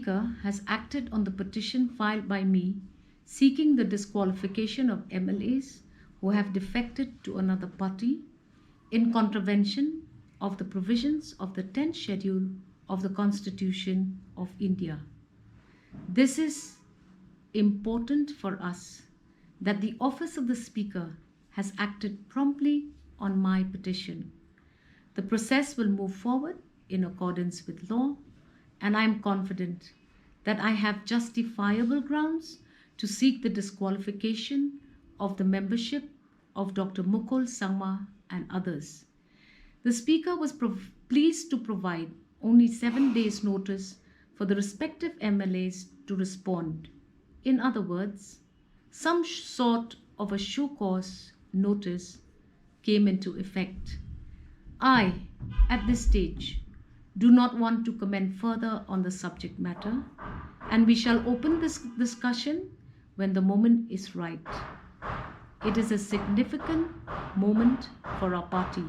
Speaker has acted on the petition filed by me seeking the disqualification of MLAs who have defected to another party in contravention of the provisions of the 10th schedule of the Constitution of India. This is important for us that the office of the Speaker has acted promptly on my petition. The process will move forward in accordance with law, and I am confident that I have justifiable grounds to seek the disqualification of the membership of Dr. Mukul Sangma and others. The Speaker was pleased to provide only 7 days' notice for the respective MLAs to respond. In other words, some sort of a show cause notice came into effect. I, at this stage, do not want to comment further on the subject matter, and we shall open this discussion when the moment is right. It is a significant moment for our party.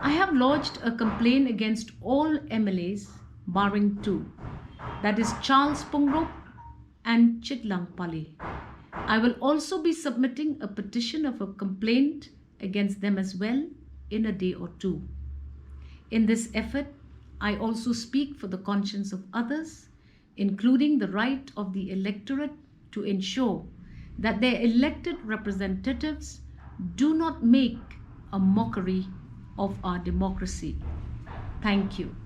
I have lodged a complaint against all MLAs, barring 2, that is Charles Pungrop and Chitlang Pali. I will also be submitting a petition of a complaint against them as well in a day or 2. In this effort, I also speak for the conscience of others, including the right of the electorate to ensure that their elected representatives do not make a mockery of our democracy. Thank you.